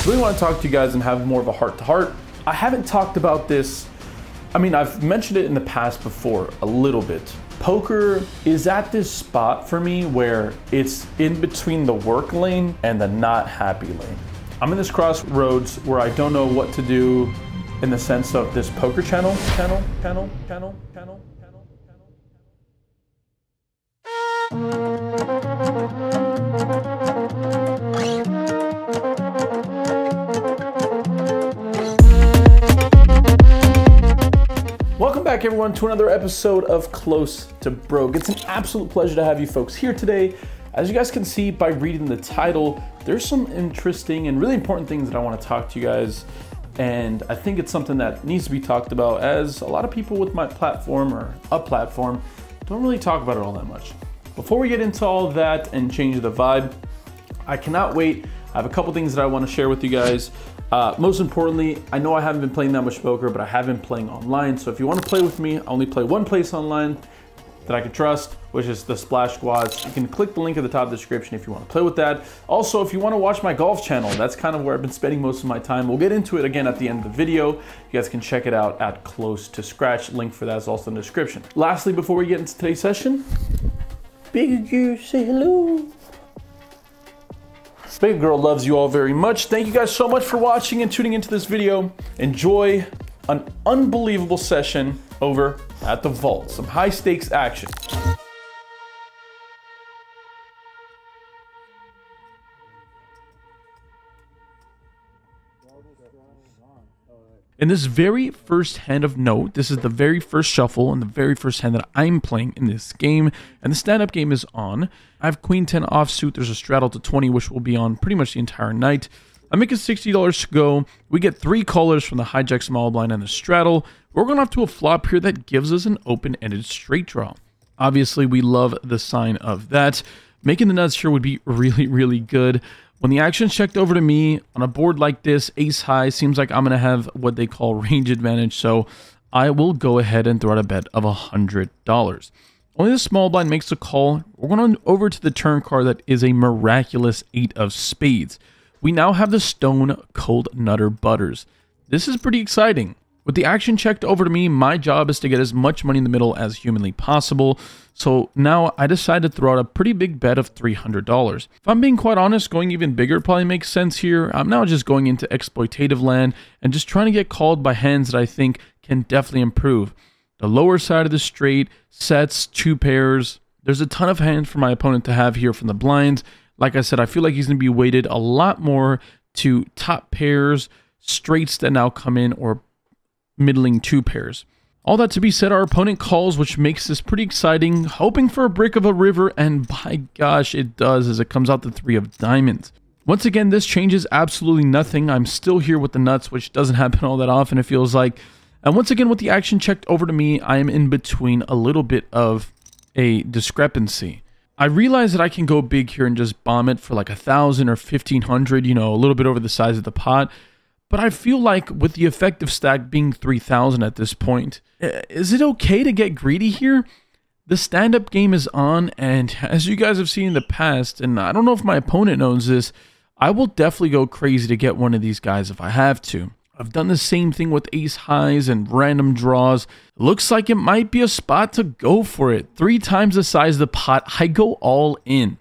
really want to talk to you guys and have more of a heart-to-heart. I haven't talked about this. I mean, I've mentioned it in the past before a little bit. Poker is at this spot for me where it's in between the work lane and the not happy lane. I'm in this crossroads where I don't know what to do in the sense of this poker channel. Welcome back everyone to another episode of Close to Broke. It's an absolute pleasure to have you folks here today. As you guys can see by reading the title, there's some interesting and really important things that I want to talk to you guys. And I think it's something that needs to be talked about, as a lot of people with my platform or a platform don't really talk about it all that much. Before we get into all of that and change the vibe, I cannot wait. I have a couple things that I want to share with you guys. Most importantly, I know I haven't been playing that much poker, but I have been playing online. So if you want to play with me, I only play one place online that I can trust, which is the Splash Squads. You can click the link at the top of the description if you want to play with that. Also, if you want to watch my golf channel, that's kind of where I've been spending most of my time. We'll get into it again at the end of the video. You guys can check it out at Close to Scratch. Link for that is also in the description. Lastly, before we get into today's session, Big Girl, say hello. Big Girl loves you all very much. Thank you guys so much for watching and tuning into this video. Enjoy an unbelievable session over at the vault. Some high stakes action. In this very first hand of note, this is the very first shuffle and the very first hand that I'm playing in this game, and the stand-up game is on. I have Queen 10 offsuit. There's a straddle to 20, which will be on pretty much the entire night. I'm making $60 to go. We get 3 callers from the hijack small blind and the straddle. We're going off to a flop here that gives us an open-ended straight draw. Obviously, we love the sign of that. Making the nuts here would be really, really good. When the action's checked over to me on a board like this, ace high, seems like I'm going to have what they call range advantage, so I will go ahead and throw out a bet of $100. Only the small blind makes a call. We're going over to the turn card that is a miraculous 8 of spades. We now have the stone cold nutter butters. This is pretty exciting. With the action checked over to me, my job is to get as much money in the middle as humanly possible. So now I decided to throw out a pretty big bet of $300. If I'm being quite honest, going even bigger probably makes sense here. I'm now just going into exploitative land and just trying to get called by hands that I think can definitely improve. The lower side of the straight, sets, 2 pairs. There's a ton of hands for my opponent to have here from the blinds. Like I said, I feel like he's going to be weighted a lot more to top pairs, straights that now come in, or middling 2 pairs. All that to be said, our opponent calls, which makes this pretty exciting, hoping for a brick of a river, and by gosh, it does, as it comes out the 3 of diamonds. Once again, this changes absolutely nothing. I'm still here with the nuts, which doesn't happen all that often, it feels like. And once again, with the action checked over to me, I am in between a little bit of a discrepancy. I realize that I can go big here and just bomb it for like 1,000 or 1,500, you know, a little bit over the size of the pot. But I feel like with the effective stack being 3,000 at this point, is it okay to get greedy here? The stand-up game is on, and as you guys have seen in the past, and I don't know if my opponent knows this, I will definitely go crazy to get one of these guys if I have to. I've done the same thing with ace highs and random draws. Looks like it might be a spot to go for it. 3 times the size of the pot, I go all in.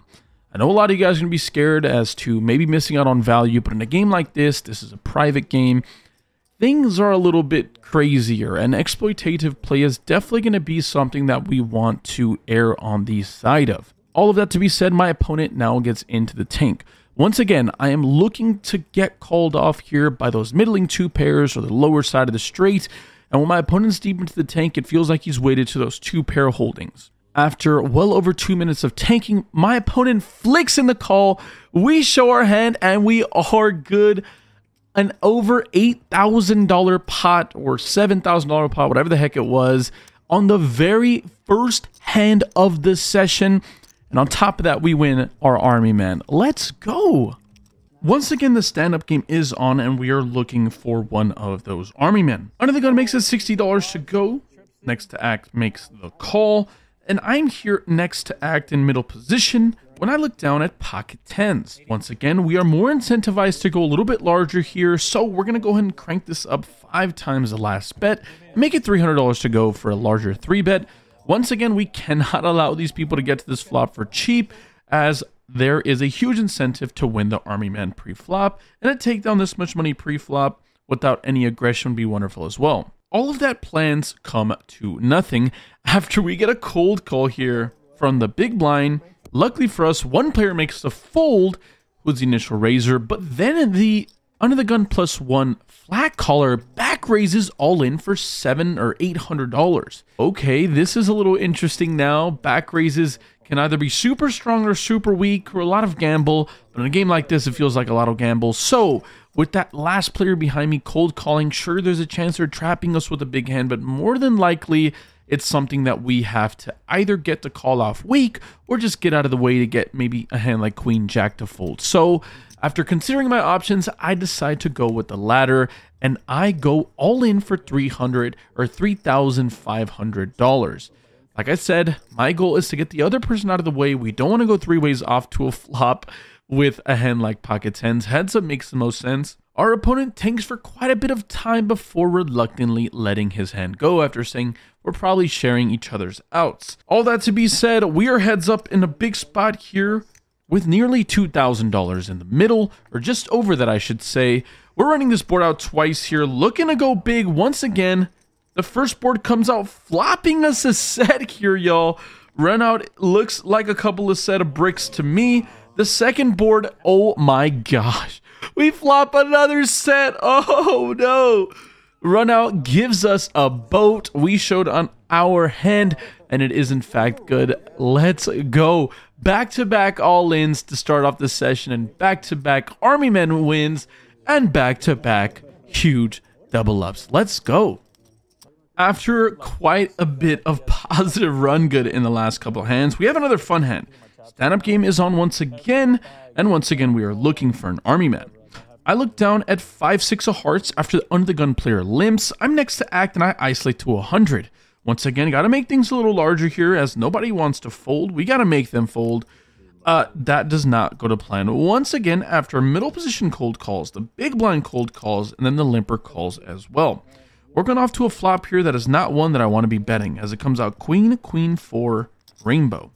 I know a lot of you guys are going to be scared as to maybe missing out on value, but in a game like this is a private game, things are a little bit crazier, and exploitative play is definitely going to be something that we want to err on the side of. All of that to be said, my opponent now gets into the tank. Once again, I am looking to get called off here by those middling 2 pairs or the lower side of the straight, and when my opponent's deep into the tank, it feels like he's weighted to those 2 pair holdings. After well over 2 minutes of tanking, my opponent flicks in the call. We show our hand and we are good. An over $8,000 pot or $7,000 pot, whatever the heck it was, on the very first hand of the session. And on top of that, we win our army man. Let's go. Once again, the stand-up game is on and we are looking for one of those army men. Under the gun makes it $60 to go. Next to act makes the call. And I'm here next to act in middle position. when I look down at pocket tens. Once again, we are more incentivized to go a little bit larger here, so we're going to go ahead and crank this up 5 times the last bet, and make it $300 to go for a larger 3-bet. Once again, we cannot allow these people to get to this flop for cheap, as there is a huge incentive to win the army man pre-flop, and to take down this much money pre-flop without any aggression would be wonderful as well. All of that plans come to nothing after we get a cold call here from the big blind. Luckily for us, one player makes the fold, who's the initial raiser, but then the under the gun +1 flat caller back raises all in for $700 or $800. Okay, this is a little interesting now. Back raises can either be super strong or super weak, or a lot of gamble, but in a game like this, it feels like a lot of gamble. So with that last player behind me cold calling, sure, there's a chance they're trapping us with a big hand, but more than likely, it's something that we have to either get to call off weak or just get out of the way to get maybe a hand like Queen Jack to fold. So after considering my options, I decide to go with the latter, and I go all in for $300 or $3,500. Like I said, my goal is to get the other person out of the way. We don't want to go 3 ways off to a flop with a hand like pocket tens. Heads up makes the most sense. Our opponent tanks for quite a bit of time before reluctantly letting his hand go after saying we're probably sharing each other's outs. All that to be said, we are heads up in a big spot here with nearly $2,000 in the middle, or just over that I should say. We're running this board out twice here, looking to go big once again. The first board comes out flopping us a set here, y'all. Run out looks like a couple of set of bricks to me. The second board, oh my gosh. We flop another set. Oh no. Run out gives us a boat. We showed on our hand, and it is in fact good. Let's go. Back-to-back all-ins to start off the session, and back-to-back army men wins, and back-to-back huge double ups. Let's go. After quite a bit of positive run good in the last couple hands, we have another fun hand. Stand-up game is on once again, and once again we are looking for an army man. I look down at 5-6 of hearts after the under the gun player limps. I'm next to act, and I isolate to 100. Once again, gotta make things a little larger here, as nobody wants to fold. We gotta make them fold. That does not go to plan. Once again, after middle position cold calls, the big blind cold calls, and then the limper calls as well. We're going off to a flop here that is not one that I want to be betting, as it comes out queen, queen 4, rainbow.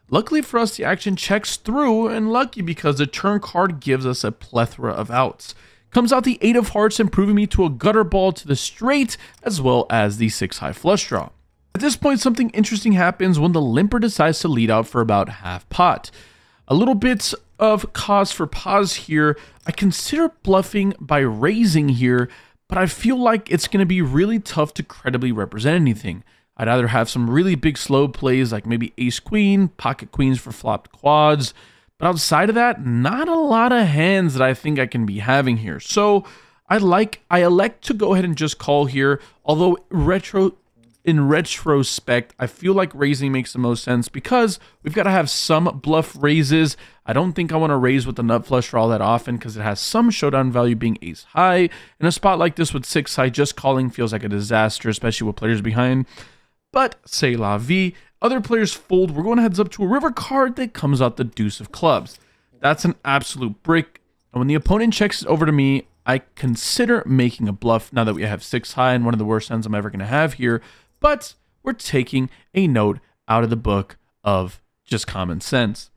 Luckily for us, the action checks through, and lucky because the turn card gives us a plethora of outs. Comes out the 8 of hearts, improving me to a gutter ball to the straight, as well as the 6 high flush draw. At this point, something interesting happens when the limper decides to lead out for about half pot. A little bit of cause for pause here. I consider bluffing by raising here, but I feel like it's going to be really tough to credibly represent anything. I'd either have some really big slow plays like maybe ace-queen, pocket queens for flopped quads, but outside of that, not a lot of hands that I think I can be having here. So I elect to go ahead and just call here, although in retrospect, I feel like raising makes the most sense because we've got to have some bluff raises. I don't think I want to raise with the nut flush draw that often because it has some showdown value being ace high. In a spot like this with 6 high, just calling feels like a disaster, especially with players behind. But c'est la vie. Other players fold. We're going heads up to a river card that comes out the deuce of clubs. That's an absolute brick. And when the opponent checks it over to me, I consider making a bluff now that we have 6 high and one of the worst hands I'm ever going to have here. But we're taking a note out of the book of just common sense.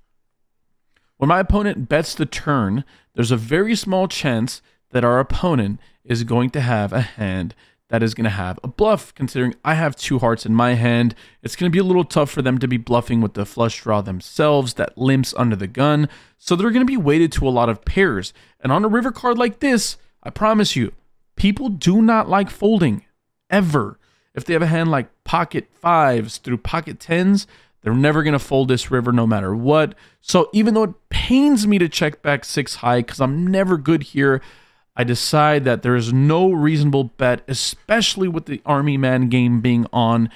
When my opponent bets the turn, there's a very small chance that our opponent is going to have a hand that is going to have a bluff. Considering I have 2 hearts in my hand, it's going to be a little tough for them to be bluffing with the flush draw themselves that limps under the gun. So they're going to be weighted to a lot of pairs. And on a river card like this, I promise you, people do not like folding, ever. If they have a hand like pocket 5s through pocket 10s, they're never going to fold this river no matter what. So even though it pains me to check back 6 high because I'm never good here, I decide that there is no reasonable bet, especially with the army man game being on,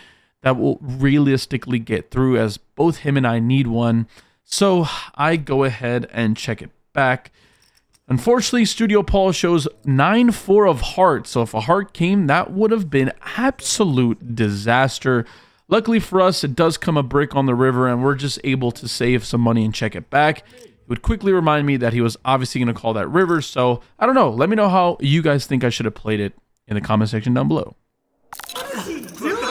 that will realistically get through, as both him and I need one. So I go ahead and check it back. Unfortunately, Studio Paul shows 9-4 of hearts, so if a heart came, that would have been absolute disaster. Luckily for us, it does come a brick on the river, and we're just able to save some money and check it back. It would quickly remind me that he was obviously going to call that river, so I don't know. Let me know how you guys think I should have played it in the comment section down below. What is he doing?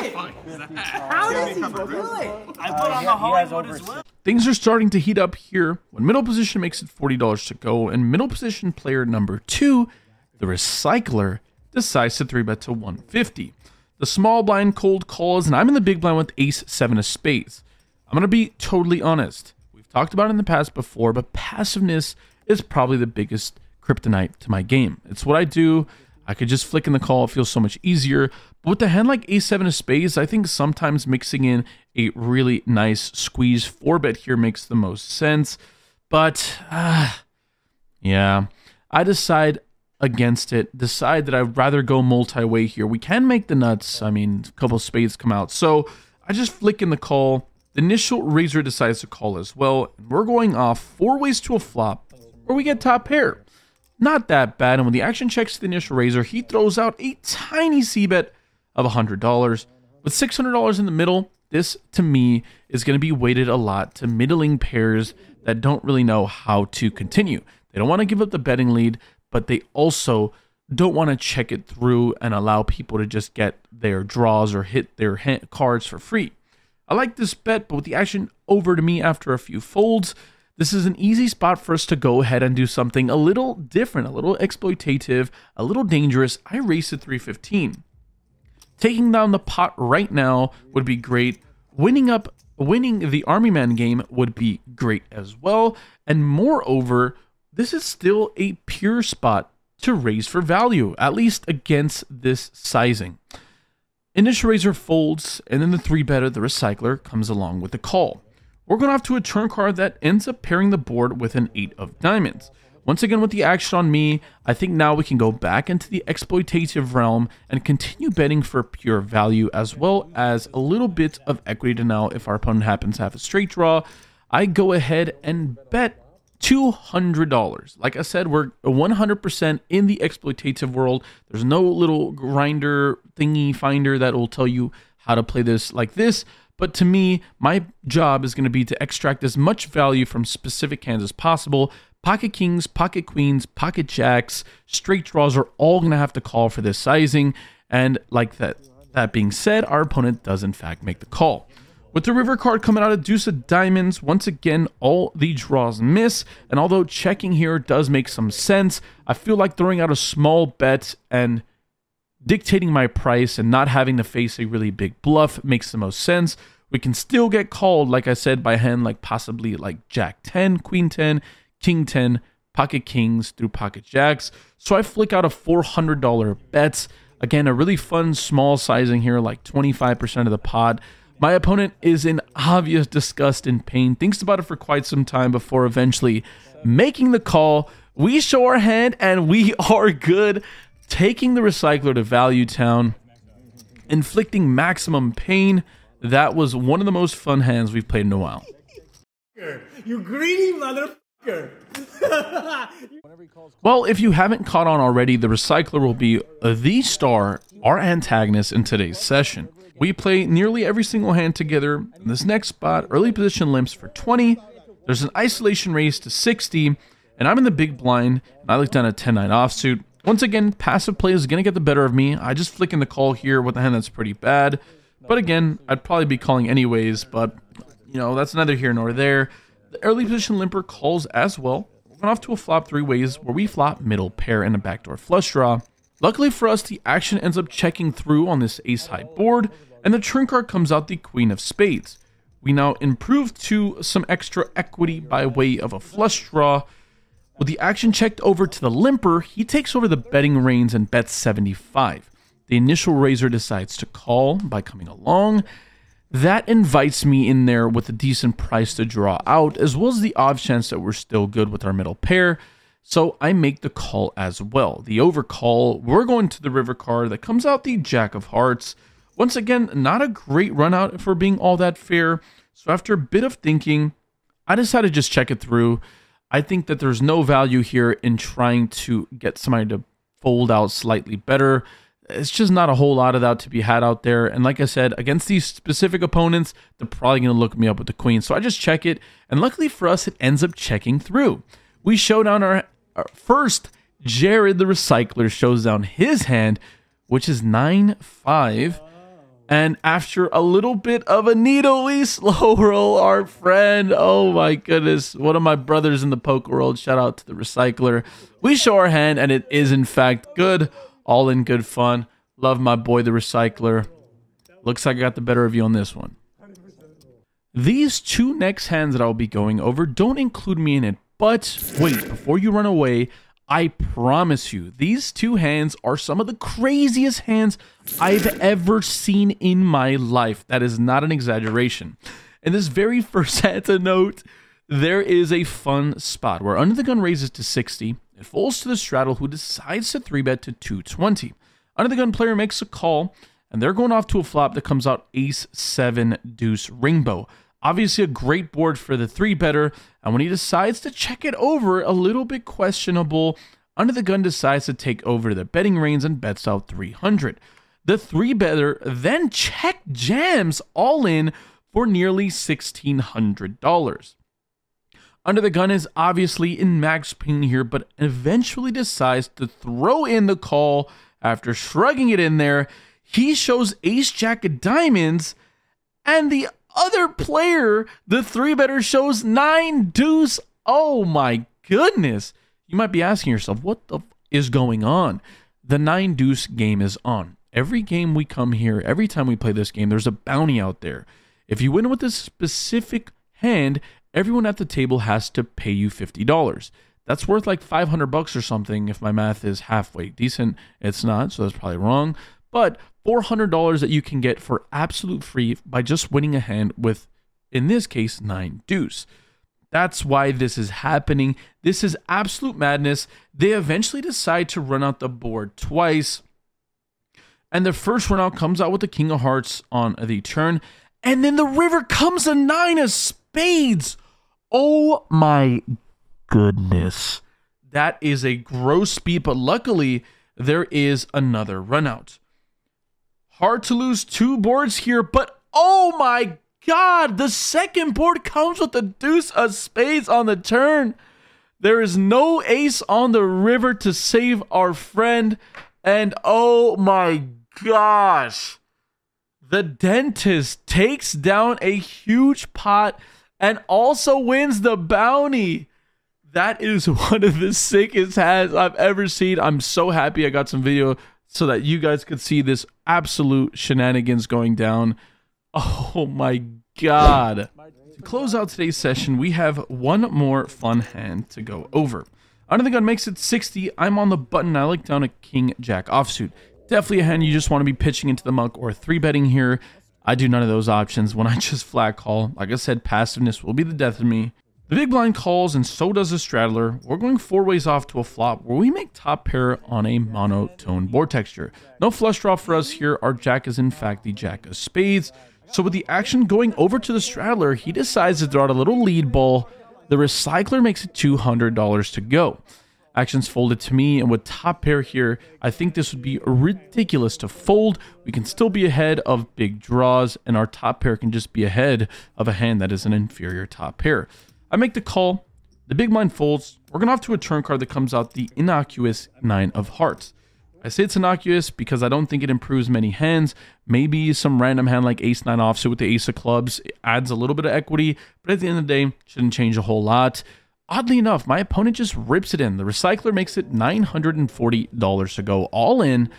How does he do it? I put on the Hollywood as well. Things are starting to heat up here when middle position makes it $40 to go, and middle position player number 2, the recycler, decides to 3-bet to 150. The small blind cold calls, and I'm in the big blind with ace-7 of spades. I'm going to be totally honest. We've talked about it in the past before, but passiveness is probably the biggest kryptonite to my game. It's what I do. I could just flick in the call. It feels so much easier. But with a hand like ace-7 of spades, I think sometimes mixing in a really nice squeeze 4-bet here makes the most sense. But, yeah, I decide against it, decide that I'd rather go multi-way here. We can make the nuts. I mean, a couple of spades come out. So I just flick in the call. The initial raiser decides to call as well. And we're going off 4 ways to a flop, where we get top pair. Not that bad. And when the action checks the initial raiser, he throws out a tiny c-bet of $100. With $600 in the middle, this, to me, is going to be weighted a lot to middling pairs that don't really know how to continue. They don't want to give up the betting lead, but they also don't want to check it through and allow people to just get their draws or hit their cards for free. I like this bet, but with the action over to me after a few folds, this is an easy spot for us to go ahead and do something a little different, a little exploitative, a little dangerous. I race at 315. Taking down the pot right now would be great. Winning the Army Man game would be great as well. And moreover, this is still a pure spot to raise for value, at least against this sizing. Initial raiser folds, and then the 3-better, the recycler, comes along with the call. We're going off to a turn card that ends up pairing the board with an 8 of diamonds. Once again, with the action on me, I think now we can go back into the exploitative realm and continue betting for pure value, as well as a little bit of equity to now if our opponent happens to have a straight draw. I go ahead and bet $200. Like I said, we're 100% in the exploitative world. There's no little grinder thingy finder that will tell you how to play this like this. But to me, my job is going to be to extract as much value from specific hands as possible. Pocket kings, pocket queens, pocket jacks, straight draws are all going to have to call for this sizing. And like that being said, our opponent does in fact make the call. With the river card coming out of deuce of diamonds, once again, all the draws miss. And although checking here does make some sense, I feel like throwing out a small bet and dictating my price and not having to face a really big bluff makes the most sense. We can still get called, like I said, by a hand like possibly like Jack 10, Queen 10, King 10, pocket kings through pocket jacks. So I flick out a $400 bets. Again, a really fun small sizing here, like 25% of the pot. My opponent is in obvious disgust and pain, thinks about it for quite some time before eventually making the call. We show our hand and we are good, taking the recycler to Value Town, inflicting maximum pain. That was one of the most fun hands we've played in a while. You greedy motherfucker. Well, if you haven't caught on already, the recycler will be the star, our antagonist in today's session. We play nearly every single hand together. In this next spot, early position limps for 20. There's an isolation raise to 60, and I'm in the big blind, and I look down at 10-9 offsuit. Once again, passive play is going to get the better of me. I just flick in the call here with a hand that's pretty bad. But again, I'd probably be calling anyways, but, you know, that's neither here nor there. The early position limper calls as well. We're going off to a flop 3 ways, where we flop middle pair and a backdoor flush draw. Luckily for us, the action ends up checking through on this ace-high board, and the turn card comes out the Queen of Spades. We now improve to some extra equity by way of a flush draw. With the action checked over to the limper, he takes over the betting reins and bets 75. The initial raiser decides to call by coming along. That invites me in there with a decent price to draw out, as well as the odd chance that we're still good with our middle pair. So I make the call as well. The overcall, we're going to the river card that comes out the Jack of Hearts. Once again, not a great run out for being all that fair. So after a bit of thinking, I decided to just check it through. I think that there's no value here in trying to get somebody to fold out slightly better. it's just not a whole lot of that to be had out there. And like I said, against these specific opponents, they're probably going to look me up with the queen. So I just check it. And luckily for us, it ends up checking through. We show down our first. Jared the Recycler shows down his hand, which is 9-5. And after a little bit of a needly slow roll, our friend, oh my goodness, one of my brothers in the poker world, shout out to the Recycler. We show our hand, and it is in fact good. All in good fun. Love my boy the Recycler. Looks like I got the better of you on this one. These two next hands that I'll be going over don't include me in it. But wait, before you run away, I promise you, these two hands are some of the craziest hands I've ever seen in my life. That is not an exaggeration. In this very first hand to note, there is a fun spot where under the gun raises to 60. It falls to the straddle, who decides to 3-bet to 220. Under the gun player makes a call, and they're going off to a flop that comes out ace 7 deuce rainbow. Obviously a great board for the 3-better, and when he decides to check it over, a little bit questionable, under the gun decides to take over the betting reins and bets out 300. The 3-better then check jams all in for nearly $1,600. Under the gun is obviously in max pain here, but eventually decides to throw in the call after shrugging it in there. He shows ace jack of diamonds, and the other player, the 3-better, shows 9 deuce. Oh my goodness. You might be asking yourself, what the is going on? The 9 deuce game is on. Every game we come here, every time we play this game, there's a bounty out there. If you win with this specific hand, everyone at the table has to pay you $50. That's worth like $500 or something if my math is halfway decent. It's not, so that's probably wrong. But $400 that you can get for absolute free by just winning a hand with, in this case, 9 deuce. That's why this is happening. This is absolute madness. They eventually decide to run out the board twice. And the first run out comes out with the king of hearts on the turn. And then the river comes a 9 of spades. Oh my goodness. That is a gross speed, but luckily there is another run out. Hard to lose 2 boards here, but oh my god, the second board comes with the deuce of spades on the turn. There is no ace on the river to save our friend, and oh my gosh, the dentist takes down a huge pot and also wins the bounty. That is one of the sickest hands I've ever seen. I'm so happy I got some video so that you guys could see this absolute shenanigans going down. Oh my god. To close out today's session, we have one more fun hand to go over. Under the gun makes it 60. I'm on the button. I like down a king jack offsuit. Definitely a hand you just want to be pitching into the muck or 3-betting here. I do none of those options when I just flat call. Like I said, passiveness will be the death of me. The big blind calls, and so does the straddler. We're going 4 ways off to a flop where we make top pair on a monotone board texture. No flush draw for us here. Our jack is in fact the jack of spades. So with the action going over to the straddler, he decides to throw out a little lead ball. The Recycler makes it $200 to go. Actions folded to me, and with top pair here, I think this would be ridiculous to fold. We can still be ahead of big draws, and our top pair can just be ahead of a hand that is an inferior top pair. I make the call. The big blind folds. We're going off to a turn card that comes out the innocuous 9 of hearts. I say it's innocuous because I don't think it improves many hands. Maybe some random hand like ace 9 offsuit with the ace of clubs adds a little bit of equity, but at the end of the day, shouldn't change a whole lot. Oddly enough, my opponent just rips it in. The Recycler makes it $940 to go all in.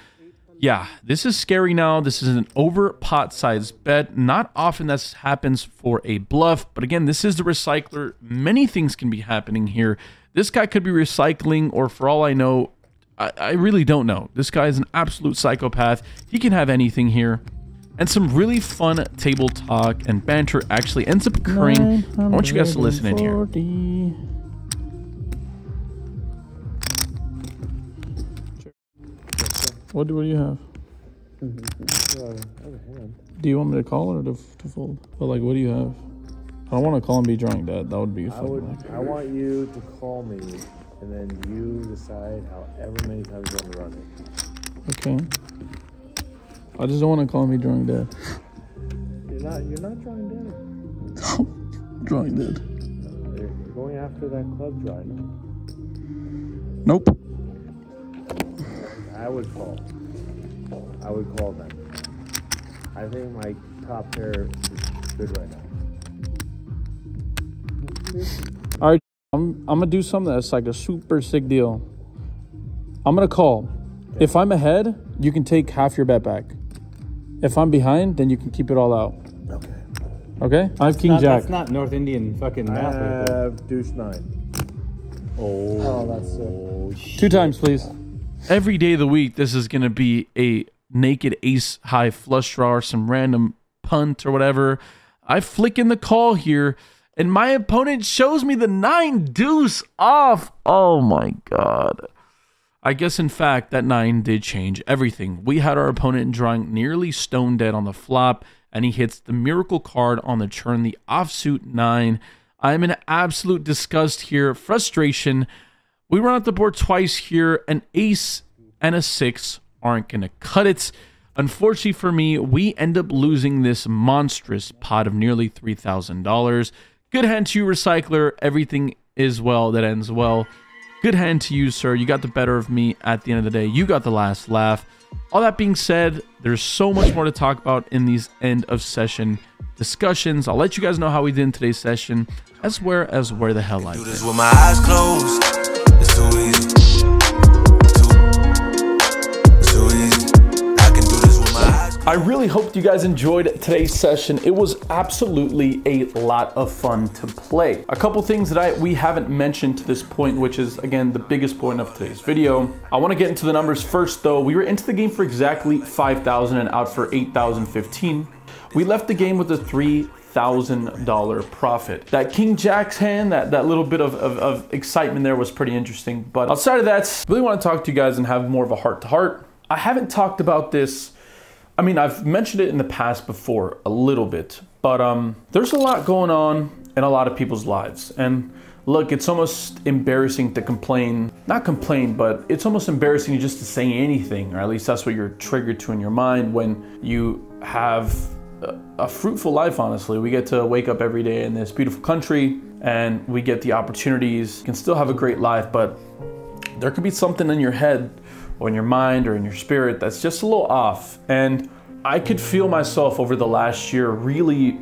Yeah, this is scary now. This is an over pot size bet. Not often that happens for a bluff, but again, this is the Recycler. Many things can be happening here. This guy could be recycling, or for all I know, I really don't know. This guy is an absolute psychopath. He can have anything here. And some really fun table talk and banter actually ends up occurring. I want you guys to listen in here. What do you have? Do you want me to call or to fold? But like, what do you have? I don't want to call and be drunk, Dad. That would be fun. I want you to call me, and then you decide however many times you want to run it. Okay. I just don't want to call me drunk dad. You're not drunk dead. Drunk dad. You're going after that club dry now. Nope. I would call them. I think my top pair is good right now. All right, I'm gonna do something that's like a super sick deal. I'm gonna call. If I'm ahead, you can take half your bet back. If I'm behind, then you can keep it all out. Okay. Okay? I have King Jack. That's not North Indian fucking math. I have deuce 9. Oh, that's sick. 2 times, please. Every day of the week, this is gonna be a naked ace high flush draw or some random punt or whatever. I flick in the call here, and my opponent shows me the 9 deuce off. Oh my god. I guess, in fact, that 9 did change everything. We had our opponent drawing nearly stone dead on the flop, and he hits the miracle card on the turn, the offsuit 9. I'm in absolute disgust here, frustration. We run out the board twice here. An ace and a 6 aren't going to cut it. Unfortunately for me, we end up losing this monstrous pot of nearly $3,000. Good hand to you, Recycler. Everything is well that ends well. Good hand to you, sir. You got the better of me at the end of the day. You got the last laugh. All that being said, there's so much more to talk about in these end of session discussions. I'll let you guys know how we did in today's session, as well as where the hell I Do did. this with my eyes closed. It's too easy. It's too easy. I can do this with my eyes closed. I really hope you guys enjoyed today's session. It was absolutely a lot of fun to play. A couple things that we haven't mentioned to this point, which is, again, the biggest point of today's video. I want to get into the numbers first, though. We were into the game for exactly 5,000 and out for 8,015. We left the game with a $3,000 profit. That King Jack's hand, that little bit of excitement there was pretty interesting. But outside of that, I really want to talk to you guys and have more of a heart-to-heart. I haven't talked about this. I mean, I've mentioned it in the past before a little bit, but there's a lot going on in a lot of people's lives. And look, it's almost embarrassing to complain, not complain, but it's almost embarrassing just to say anything, or at least that's what you're triggered to in your mind when you have a fruitful life, honestly. We get to wake up every day in this beautiful country and we get the opportunities. You can still have a great life, but there could be something in your head or in your mind or in your spirit that's just a little off. And I could feel myself over the last year really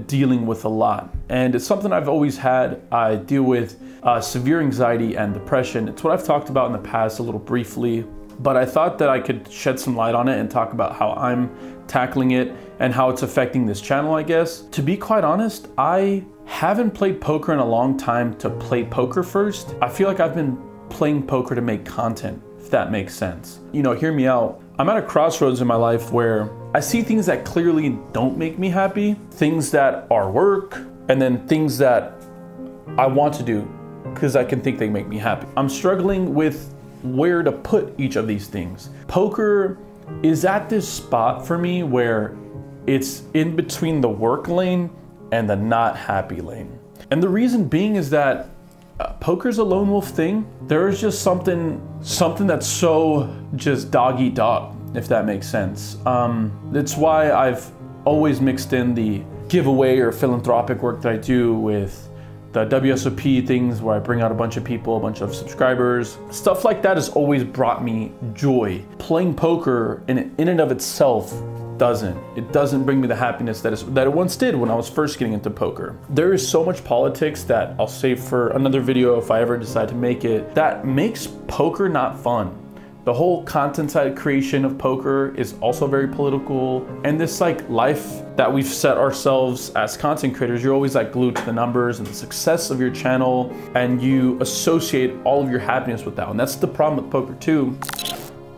dealing with a lot. And it's something I've always had. I deal with severe anxiety and depression. It's what I've talked about in the past a little briefly, but I thought that I could shed some light on it and talk about how I'm tackling it and how it's affecting this channel, I guess. To be quite honest, I haven't played poker in a long time to play poker first. I feel like I've been playing poker to make content, if that makes sense. You know, hear me out. I'm at a crossroads in my life where I see things that clearly don't make me happy, things that are work, and then things that I want to do because I can think they make me happy. I'm struggling with where to put each of these things. Poker is at this spot for me where it's in between the work lane and the not happy lane. And the reason being is that poker's a lone wolf thing. There is just something that's so just dog eat dog, if that makes sense. That's why I've always mixed in the giveaway or philanthropic work that I do with the WSOP things where I bring out a bunch of people, a bunch of subscribers. Stuff like that has always brought me joy. Playing poker in and of itself doesn't. It doesn't bring me the happiness that it once did when I was first getting into poker. There is so much politics that I'll save for another video if I ever decide to make it, that makes poker not fun. The whole content side creation of poker is also very political. And this like life that we've set ourselves as content creators, you're always like glued to the numbers and the success of your channel, and you associate all of your happiness with that. And that's the problem with poker too.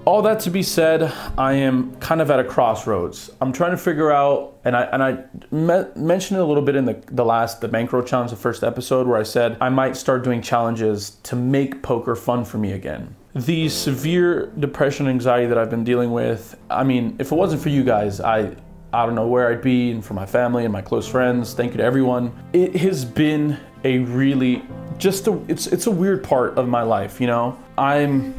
All that to be said, I am kind of at a crossroads. I'm trying to figure out, and I mentioned it a little bit in the bankroll challenge, the first episode, where I said I might start doing challenges to make poker fun for me again. The severe depression and anxiety that I've been dealing with, I mean, if it wasn't for you guys, I don't know where I'd be, and for my family and my close friends. Thank you to everyone. It has been a really, it's a weird part of my life, you know? I'm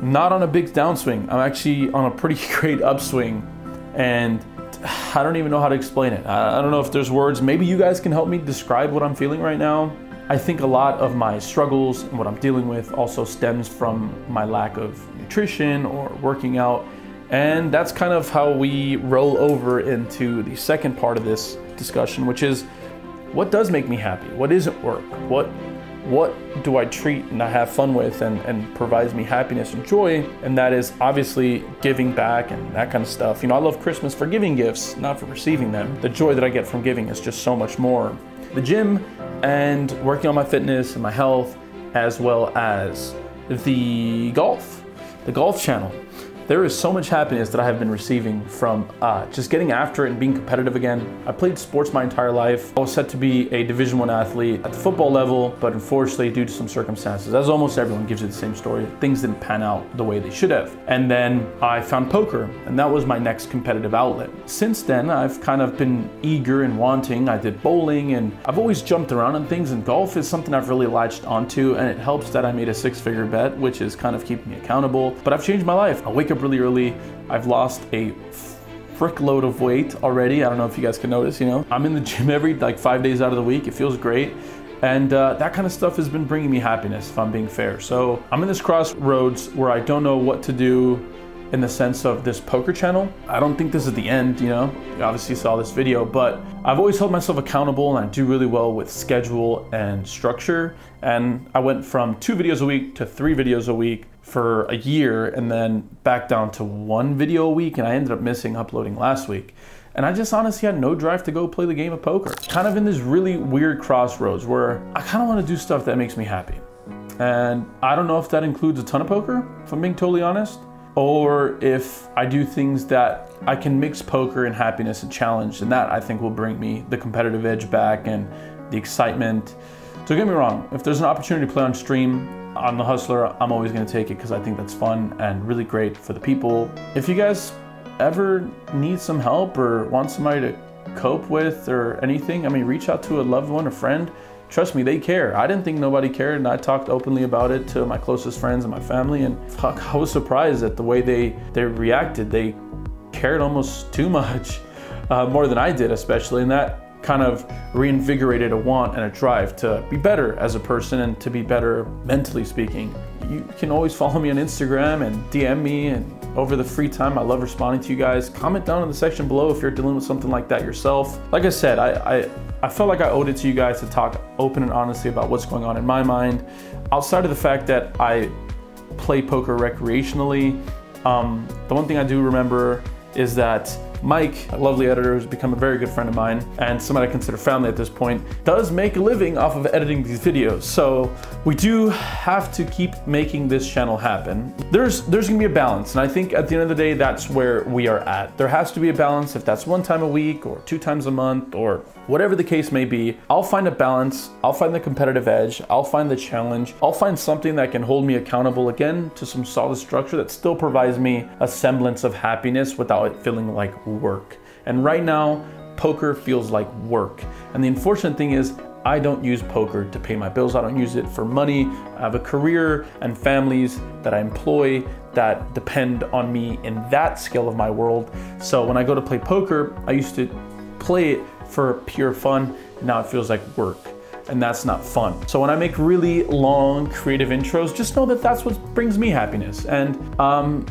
not on a big downswing. I'm actually on a pretty great upswing. And I don't even know how to explain it. I don't know if there's words. Maybe you guys can help me describe what I'm feeling right now. I think a lot of my struggles and what I'm dealing with also stems from my lack of nutrition or working out. And that's kind of how we roll over into the second part of this discussion, which is what does make me happy? What isn't work? What do I treat and I have fun with and provides me happiness and joy? And that is obviously giving back and that kind of stuff. You know, I love Christmas for giving gifts, not for receiving them. The joy that I get from giving is just so much more. The gym and working on my fitness and my health, as well as the golf channel. There is so much happiness that I have been receiving from just getting after it and being competitive again. I played sports my entire life. I was set to be a Division I athlete at the football level, but unfortunately, due to some circumstances, as almost everyone gives you the same story, things didn't pan out the way they should have. And then I found poker, and that was my next competitive outlet. Since then, I've kind of been eager and wanting. I did bowling, and I've always jumped around on things, and golf is something I've really latched onto, and it helps that I made a 6-figure bet, which is kind of keeping me accountable. But I've changed my life. I wake up really early. I've lost a frick load of weight already. I don't know if you guys can notice, you know. I'm in the gym every 5 days out of the week. It feels great. And that kind of stuff has been bringing me happiness, if I'm being fair. So I'm in this crossroads where I don't know what to do in the sense of this poker channel. I don't think this is the end, you know. You obviously saw this video, but I've always held myself accountable and I do really well with schedule and structure. And I went from 2 videos a week to 3 videos a week for a year and then back down to 1 video a week, and I ended up missing uploading last week. And I just honestly had no drive to go play the game of poker. Kind of in this really weird crossroads where I kind of want to do stuff that makes me happy. And I don't know if that includes a ton of poker, if I'm being totally honest, or if I do things that I can mix poker and happiness and challenge, and that I think will bring me the competitive edge back and the excitement. Don't get me wrong, if there's an opportunity to play on stream, on The Hustler, I'm always gonna take it because I think that's fun and really great for the people. If you guys ever need some help or want somebody to cope with or anything, I mean, reach out to a loved one, a friend. Trust me, they care. I didn't think nobody cared, and I talked openly about it to my closest friends and my family, and fuck, I was surprised at the way they reacted. They cared almost too much, more than I did especially, and that kind of reinvigorated a want and a drive to be better as a person and to be better mentally speaking. You can always follow me on Instagram and DM me, and over the free time, I love responding to you guys. Comment down in the section below if you're dealing with something like that yourself. Like I said, I felt like I owed it to you guys to talk open and honestly about what's going on in my mind. Outside of the fact that I play poker recreationally, the one thing I do remember is that Mike, a lovely editor who's become a very good friend of mine and somebody I consider family at this point, does make a living off of editing these videos. So we do have to keep making this channel happen. There's gonna be a balance, and I think at the end of the day, that's where we are at. There has to be a balance. If that's 1 time a week or 2 times a month or whatever the case may be, I'll find a balance. I'll find the competitive edge. I'll find the challenge. I'll find something that can hold me accountable again to some solid structure that still provides me a semblance of happiness without it feeling like work. And right now, poker feels like work. And the unfortunate thing is, I don't use poker to pay my bills. I don't use it for money. I have a career and families that I employ that depend on me in that scale of my world. So when I go to play poker, I used to play it for pure fun. Now it feels like work, and that's not fun. So when I make really long creative intros, just know that that's what brings me happiness. And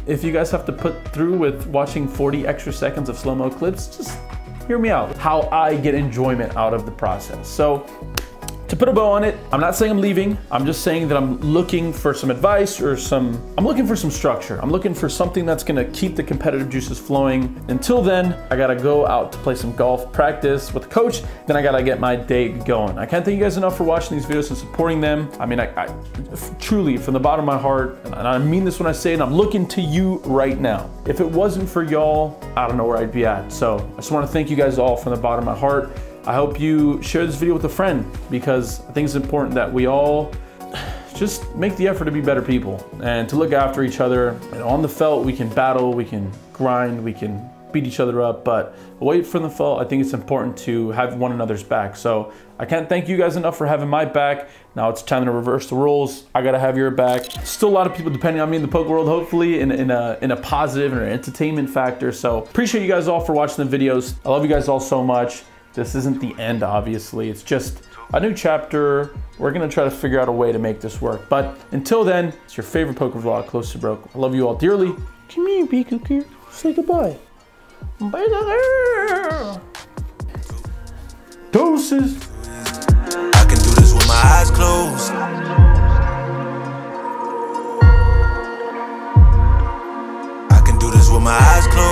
if you guys have to put through with watching 40 extra seconds of slow-mo clips, just hear me out, how I get enjoyment out of the process. So to put a bow on it, I'm not saying I'm leaving. I'm just saying that I'm looking for some advice or I'm looking for some structure. I'm looking for something that's gonna keep the competitive juices flowing. Until then, I gotta go out to play some golf, practice with a coach, then I gotta get my day going. I can't thank you guys enough for watching these videos and supporting them. I mean, I truly, from the bottom of my heart, and I mean this when I say it, I'm looking to you right now. If it wasn't for y'all, I don't know where I'd be at. So I just wanna thank you guys all from the bottom of my heart. I hope you share this video with a friend, because I think it's important that we all just make the effort to be better people and to look after each other. And on the felt, we can battle, we can grind, we can beat each other up, but away from the fall, I think it's important to have one another's back. So I can't thank you guys enough for having my back. Now it's time to reverse the roles. I gotta have your back. Still a lot of people depending on me in the poker world, hopefully in a positive and an entertainment factor. So appreciate you guys all for watching the videos. I love you guys all so much. This isn't the end, obviously. It's just a new chapter. We're gonna try to figure out a way to make this work. But until then, it's your favorite poker vlog, Close to Broke. I love you all dearly. Come here, Bee Cooker. Say goodbye. Bye. Doses. I can do this with my eyes closed. I can do this with my eyes closed.